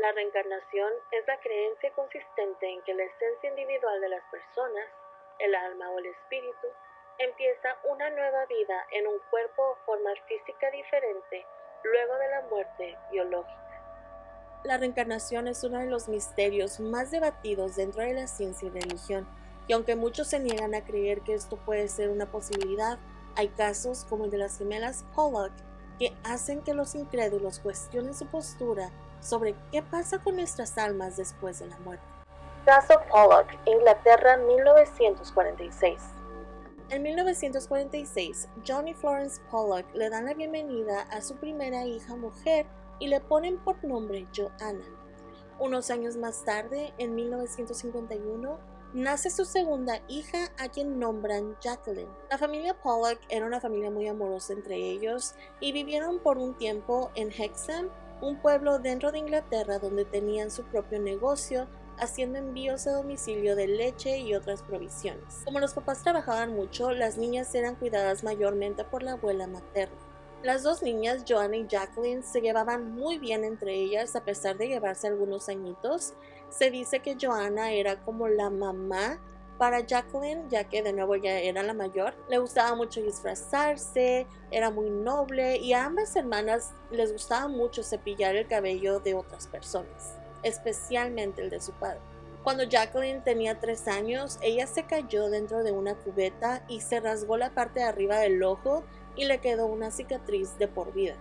La reencarnación es la creencia consistente en que la esencia individual de las personas, el alma o el espíritu, empieza una nueva vida en un cuerpo o forma física diferente luego de la muerte biológica. La reencarnación es uno de los misterios más debatidos dentro de la ciencia y religión, y aunque muchos se niegan a creer que esto puede ser una posibilidad, hay casos como el de las gemelas Pollock que hacen que los incrédulos cuestionen su postura sobre qué pasa con nuestras almas después de la muerte. Caso Pollock, Inglaterra, 1946. En 1946, John y Florence Pollock le dan la bienvenida a su primera hija mujer y le ponen por nombre Joanna. Unos años más tarde, en 1951, nace su segunda hija, a quien nombran Jacqueline. La familia Pollock era una familia muy amorosa entre ellos y vivieron por un tiempo en Hexham, un pueblo dentro de Inglaterra donde tenían su propio negocio, haciendo envíos a domicilio de leche y otras provisiones. Como los papás trabajaban mucho, las niñas eran cuidadas mayormente por la abuela materna. Las dos niñas, Joanna y Jacqueline, se llevaban muy bien entre ellas a pesar de llevarse algunos añitos. Se dice que Joanna era como la mamá para Jacqueline, ya que de nuevo ya era la mayor. Le gustaba mucho disfrazarse, era muy noble y a ambas hermanas les gustaba mucho cepillar el cabello de otras personas, especialmente el de su padre. Cuando Jacqueline tenía 3 años, ella se cayó dentro de una cubeta y se rasgó la parte de arriba del ojo y le quedó una cicatriz de por vida.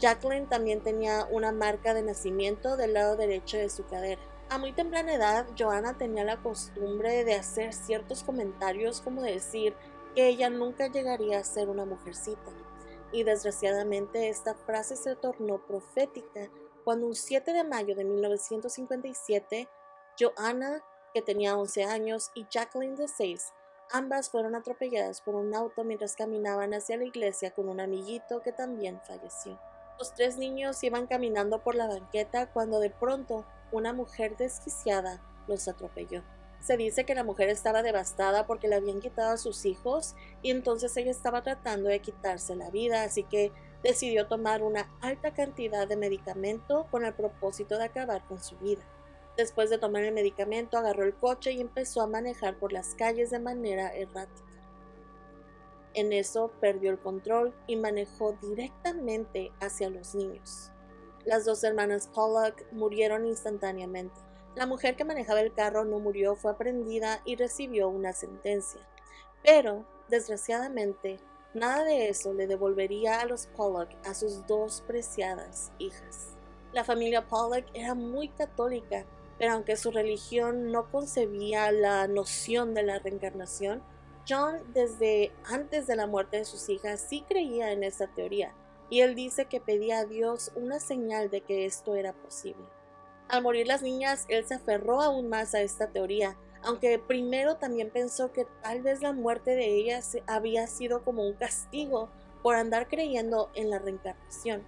Jacqueline también tenía una marca de nacimiento del lado derecho de su cadera. A muy temprana edad, Joanna tenía la costumbre de hacer ciertos comentarios como decir que ella nunca llegaría a ser una mujercita. Y desgraciadamente esta frase se tornó profética cuando un 7 de mayo de 1957, Joanna, que tenía 11 años, y Jacqueline de 6, ambas fueron atropelladas por un auto mientras caminaban hacia la iglesia con un amiguito que también falleció. Los 3 niños iban caminando por la banqueta cuando de pronto una mujer desquiciada los atropelló. Se dice que la mujer estaba devastada porque le habían quitado a sus hijos y entonces ella estaba tratando de quitarse la vida, así que decidió tomar una alta cantidad de medicamento con el propósito de acabar con su vida. Después de tomar el medicamento, agarró el coche y empezó a manejar por las calles de manera errática. En eso perdió el control y manejó directamente hacia los niños. Las 2 hermanas Pollock murieron instantáneamente. La mujer que manejaba el carro no murió, fue aprehendida y recibió una sentencia. Pero, desgraciadamente, nada de eso le devolvería a los Pollock a sus 2 preciadas hijas. La familia Pollock era muy católica, pero aunque su religión no concebía la noción de la reencarnación, John, desde antes de la muerte de sus hijas, sí creía en esta teoría, y él dice que pedía a Dios una señal de que esto era posible. Al morir las niñas, él se aferró aún más a esta teoría, aunque primero también pensó que tal vez la muerte de ellas había sido como un castigo por andar creyendo en la reencarnación.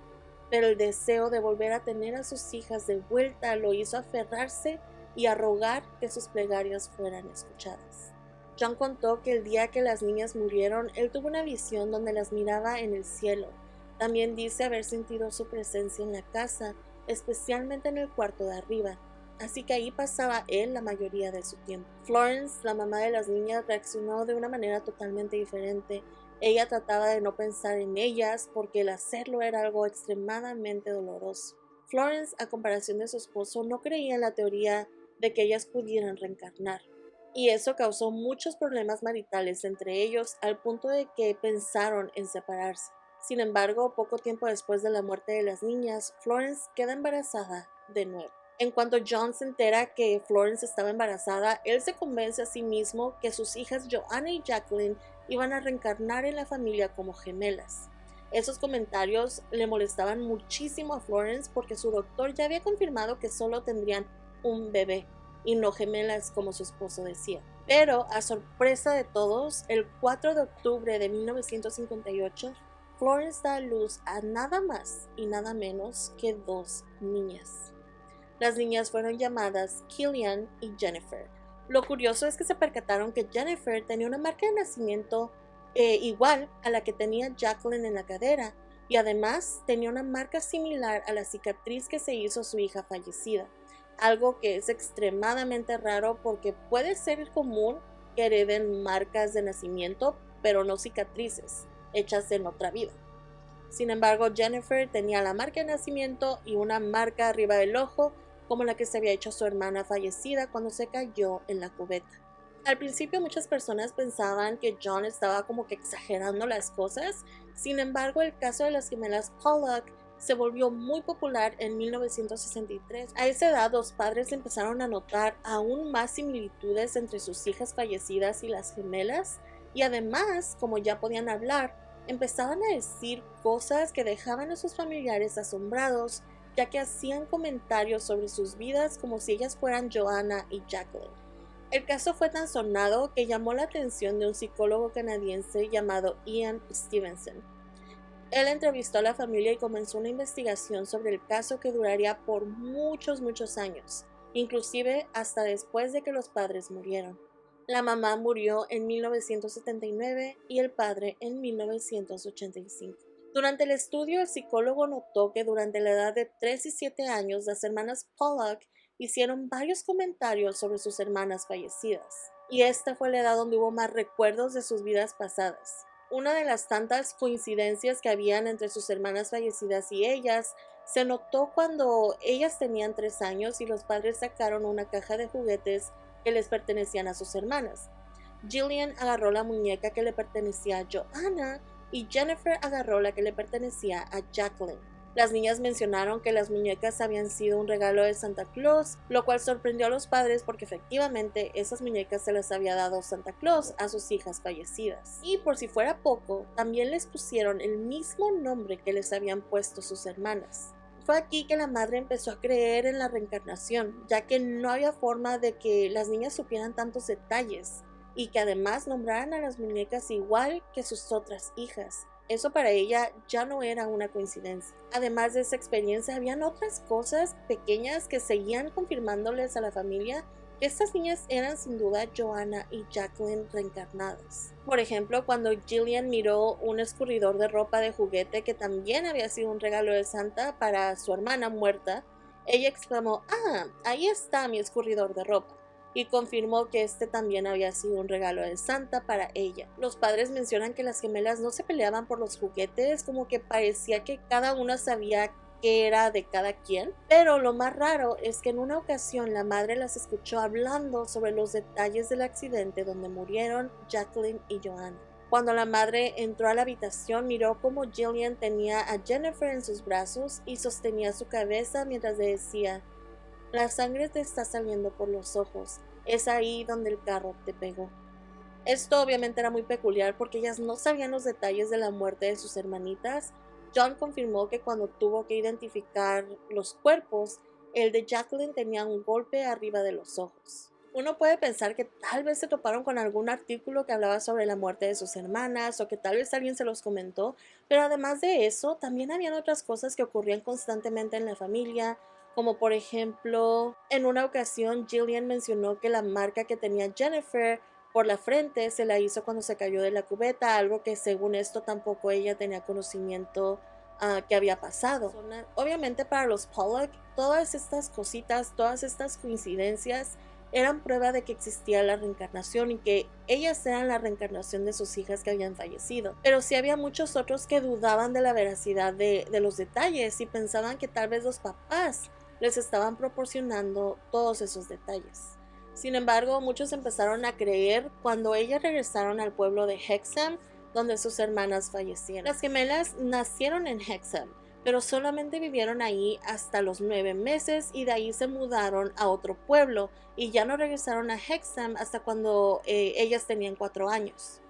Pero el deseo de volver a tener a sus hijas de vuelta lo hizo aferrarse y a rogar que sus plegarias fueran escuchadas. John contó que el día que las niñas murieron, él tuvo una visión donde las miraba en el cielo. También dice haber sentido su presencia en la casa, especialmente en el cuarto de arriba, así que ahí pasaba él la mayoría de su tiempo. Florence, la mamá de las niñas, reaccionó de una manera totalmente diferente. Ella trataba de no pensar en ellas porque el hacerlo era algo extremadamente doloroso. Florence, a comparación de su esposo, no creía en la teoría de que ellas pudieran reencarnar, y eso causó muchos problemas maritales entre ellos al punto de que pensaron en separarse. Sin embargo, poco tiempo después de la muerte de las niñas, Florence queda embarazada de nuevo. En cuanto John se entera que Florence estaba embarazada, él se convence a sí mismo que sus hijas Joanna y Jacqueline iban a reencarnar en la familia como gemelas. Esos comentarios le molestaban muchísimo a Florence porque su doctor ya había confirmado que solo tendrían un bebé y no gemelas como su esposo decía. Pero, a sorpresa de todos, el 4 de octubre de 1958, Florence da a luz a nada más y nada menos que 2 niñas. Las niñas fueron llamadas Killian y Jennifer. Lo curioso es que se percataron que Jennifer tenía una marca de nacimiento igual a la que tenía Jacqueline en la cadera, y además tenía una marca similar a la cicatriz que se hizo su hija fallecida, algo que es extremadamente raro porque puede ser común que hereden marcas de nacimiento, pero no cicatrices hechas en otra vida. Sin embargo, Jennifer tenía la marca de nacimiento y una marca arriba del ojo, como la que se había hecho su hermana fallecida cuando se cayó en la cubeta. Al principio muchas personas pensaban que John estaba como que exagerando las cosas, sin embargo el caso de las gemelas Pollock se volvió muy popular en 1963. A esa edad los padres empezaron a notar aún más similitudes entre sus hijas fallecidas y las gemelas, y además, como ya podían hablar, empezaban a decir cosas que dejaban a sus familiares asombrados, ya que hacían comentarios sobre sus vidas como si ellas fueran Joanna y Jacqueline. El caso fue tan sonado que llamó la atención de un psicólogo canadiense llamado Ian Stevenson. Él entrevistó a la familia y comenzó una investigación sobre el caso que duraría por muchos años, inclusive hasta después de que los padres murieron. La mamá murió en 1979 y el padre en 1985. Durante el estudio, el psicólogo notó que durante la edad de 3 y 7 años, las hermanas Pollock hicieron varios comentarios sobre sus hermanas fallecidas, y esta fue la edad donde hubo más recuerdos de sus vidas pasadas. Una de las tantas coincidencias que habían entre sus hermanas fallecidas y ellas se notó cuando ellas tenían 3 años y los padres sacaron una caja de juguetes que les pertenecían a sus hermanas. Jillian agarró la muñeca que le pertenecía a Joanna y Jennifer agarró la que le pertenecía a Jacqueline. Las niñas mencionaron que las muñecas habían sido un regalo de Santa Claus, lo cual sorprendió a los padres porque efectivamente esas muñecas se las había dado Santa Claus a sus hijas fallecidas. Y por si fuera poco, también les pusieron el mismo nombre que les habían puesto sus hermanas. Fue aquí que la madre empezó a creer en la reencarnación, ya que no había forma de que las niñas supieran tantos detalles y que además nombraran a las muñecas igual que sus otras hijas. Eso para ella ya no era una coincidencia. Además de esa experiencia, habían otras cosas pequeñas que seguían confirmándoles a la familia que estas niñas eran sin duda Joanna y Jacqueline reencarnadas. Por ejemplo, cuando Jillian miró un escurridor de ropa de juguete que también había sido un regalo de Santa para su hermana muerta, ella exclamó: "Ah, ahí está mi escurridor de ropa", y confirmó que este también había sido un regalo de Santa para ella. Los padres mencionan que las gemelas no se peleaban por los juguetes, como que parecía que cada una sabía qué era de cada quien, pero lo más raro es que en una ocasión la madre las escuchó hablando sobre los detalles del accidente donde murieron Jacqueline y Joanna. Cuando la madre entró a la habitación, miró cómo Jillian tenía a Jennifer en sus brazos y sostenía su cabeza mientras le decía: "La sangre te está saliendo por los ojos. Es ahí donde el carro te pegó". Esto obviamente era muy peculiar porque ellas no sabían los detalles de la muerte de sus hermanitas. John confirmó que cuando tuvo que identificar los cuerpos, el de Jacqueline tenía un golpe arriba de los ojos. Uno puede pensar que tal vez se toparon con algún artículo que hablaba sobre la muerte de sus hermanas o que tal vez alguien se los comentó, pero además de eso, también habían otras cosas que ocurrían constantemente en la familia, como por ejemplo, en una ocasión Jillian mencionó que la marca que tenía Jennifer por la frente se la hizo cuando se cayó de la cubeta, algo que según esto tampoco ella tenía conocimiento que había pasado. Obviamente para los Pollock, todas estas cositas, todas estas coincidencias eran prueba de que existía la reencarnación y que ellas eran la reencarnación de sus hijas que habían fallecido. Pero sí había muchos otros que dudaban de la veracidad de los detalles y pensaban que tal vez los papás les estaban proporcionando todos esos detalles. Sin embargo, muchos empezaron a creer cuando ellas regresaron al pueblo de Hexham, donde sus hermanas fallecieron. Las gemelas nacieron en Hexham, pero solamente vivieron ahí hasta los 9 meses y de ahí se mudaron a otro pueblo y ya no regresaron a Hexham hasta cuando ellas tenían 4 años.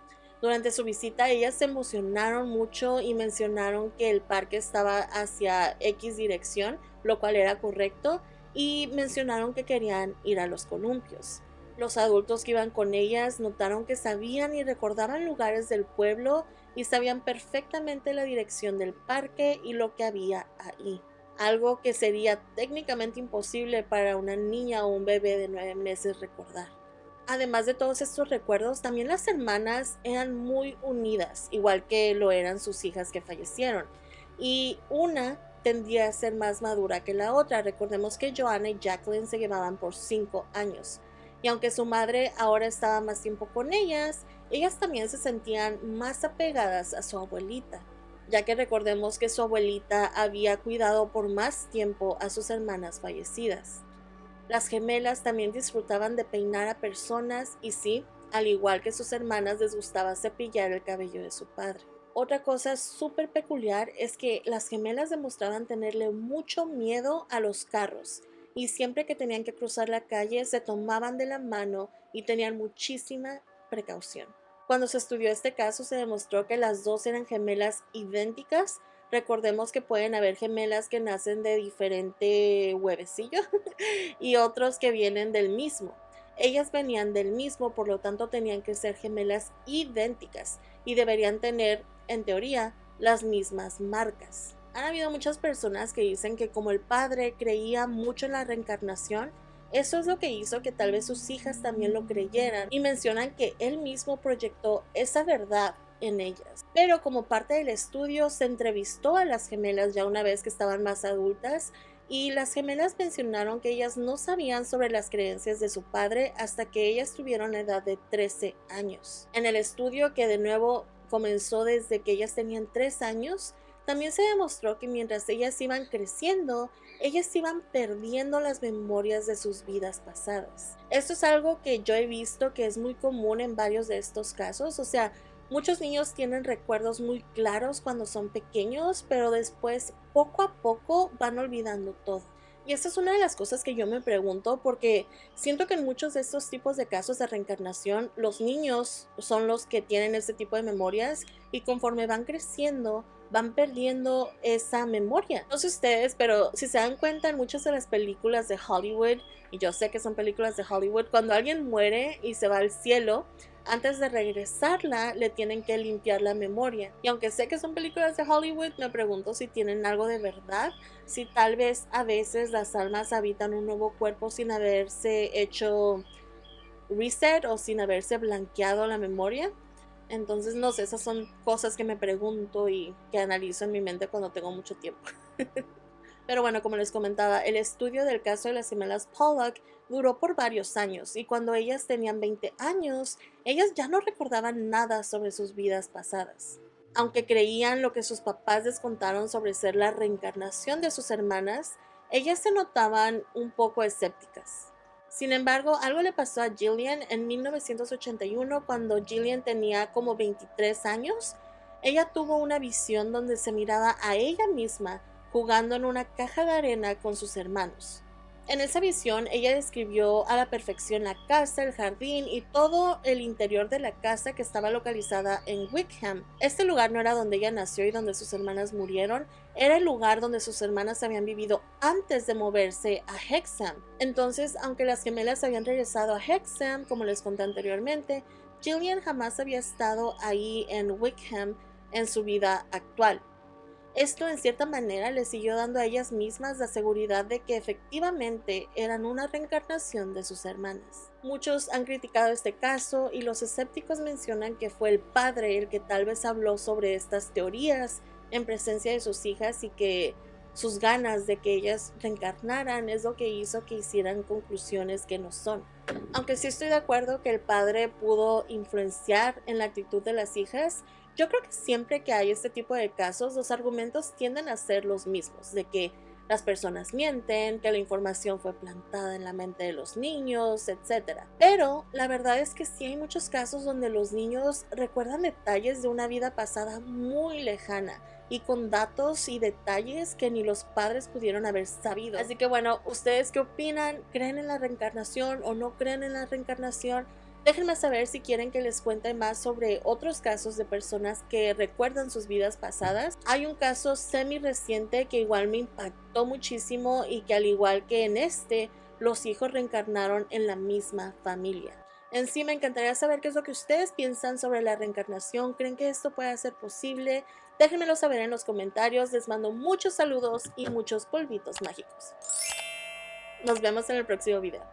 Durante su visita ellas se emocionaron mucho y mencionaron que el parque estaba hacia X dirección, lo cual era correcto, y mencionaron que querían ir a los columpios. Los adultos que iban con ellas notaron que sabían y recordaban lugares del pueblo y sabían perfectamente la dirección del parque y lo que había ahí, algo que sería técnicamente imposible para una niña o un bebé de 9 meses recordar. Además de todos estos recuerdos, también las hermanas eran muy unidas, igual que lo eran sus hijas que fallecieron. y una tendría a ser más madura que la otra. Recordemos que Joanna y Jacqueline se llevaban por 5 años. Y aunque su madre ahora estaba más tiempo con ellas también se sentían más apegadas a su abuelita, ya que recordemos que su abuelita había cuidado por más tiempo a sus hermanas fallecidas. Las gemelas también disfrutaban de peinar a personas y sí, al igual que sus hermanas, les gustaba cepillar el cabello de su padre. Otra cosa súper peculiar es que las gemelas demostraban tenerle mucho miedo a los carros y siempre que tenían que cruzar la calle se tomaban de la mano y tenían muchísima precaución. Cuando se estudió este caso se demostró que las dos eran gemelas idénticas. Recordemos que pueden haber gemelas que nacen de diferente huevecillo y otros que vienen del mismo. Ellas venían del mismo, por lo tanto tenían que ser gemelas idénticas y deberían tener, en teoría, las mismas marcas. Han habido muchas personas que dicen que como el padre creía mucho en la reencarnación, eso es lo que hizo que tal vez sus hijas también lo creyeran y mencionan que él mismo proyectó esa verdad en ellas. Pero como parte del estudio se entrevistó a las gemelas ya una vez que estaban más adultas y las gemelas mencionaron que ellas no sabían sobre las creencias de su padre hasta que ellas tuvieron la edad de 13 años. En el estudio, que de nuevo comenzó desde que ellas tenían 3 años, también se demostró que mientras ellas iban creciendo, ellas iban perdiendo las memorias de sus vidas pasadas. Esto es algo que yo he visto que es muy común en varios de estos casos, o sea, muchos niños tienen recuerdos muy claros cuando son pequeños, pero después, poco a poco, van olvidando todo. Y esta es una de las cosas que yo me pregunto porque siento que en muchos de estos tipos de casos de reencarnación, los niños son los que tienen este tipo de memorias y conforme van creciendo, van perdiendo esa memoria. No sé ustedes, pero si se dan cuenta en muchas de las películas de Hollywood, y yo sé que son películas de Hollywood, cuando alguien muere y se va al cielo, antes de regresarla le tienen que limpiar la memoria. Y aunque sé que son películas de Hollywood, me pregunto si tienen algo de verdad, si tal vez a veces las almas habitan un nuevo cuerpo sin haberse hecho reset o sin haberse blanqueado la memoria. Entonces, no sé, esas son cosas que me pregunto y que analizo en mi mente cuando tengo mucho tiempo. Pero bueno, como les comentaba, el estudio del caso de las gemelas Pollock duró por varios años y cuando ellas tenían 20 años, ellas ya no recordaban nada sobre sus vidas pasadas. Aunque creían lo que sus papás les contaron sobre ser la reencarnación de sus hermanas, ellas se notaban un poco escépticas. Sin embargo, algo le pasó a Gillian en 1981 cuando Gillian tenía como 23 años. Ella tuvo una visión donde se miraba a ella misma jugando en una caja de arena con sus hermanos. En esa visión ella describió a la perfección la casa, el jardín y todo el interior de la casa que estaba localizada en Wickham. Este lugar no era donde ella nació y donde sus hermanas murieron, era el lugar donde sus hermanas habían vivido antes de moverse a Hexham. Entonces, aunque las gemelas habían regresado a Hexham, como les conté anteriormente, Gillian jamás había estado ahí en Wickham en su vida actual. Esto en cierta manera les siguió dando a ellas mismas la seguridad de que efectivamente eran una reencarnación de sus hermanas. Muchos han criticado este caso y los escépticos mencionan que fue el padre el que tal vez habló sobre estas teorías en presencia de sus hijas y que sus ganas de que ellas reencarnaran es lo que hizo que hicieran conclusiones que no son. Aunque sí estoy de acuerdo que el padre pudo influenciar en la actitud de las hijas, yo creo que siempre que hay este tipo de casos, los argumentos tienden a ser los mismos, de que las personas mienten, que la información fue plantada en la mente de los niños, etc. Pero la verdad es que sí hay muchos casos donde los niños recuerdan detalles de una vida pasada muy lejana y con datos y detalles que ni los padres pudieron haber sabido. Así que bueno, ¿ustedes qué opinan? ¿Creen en la reencarnación o no creen en la reencarnación? Déjenme saber si quieren que les cuente más sobre otros casos de personas que recuerdan sus vidas pasadas. Hay un caso semi reciente que igual me impactó muchísimo y que al igual que en este, los hijos reencarnaron en la misma familia. En sí me encantaría saber qué es lo que ustedes piensan sobre la reencarnación. ¿Creen que esto pueda ser posible? Déjenmelo saber en los comentarios. Les mando muchos saludos y muchos polvitos mágicos. Nos vemos en el próximo video.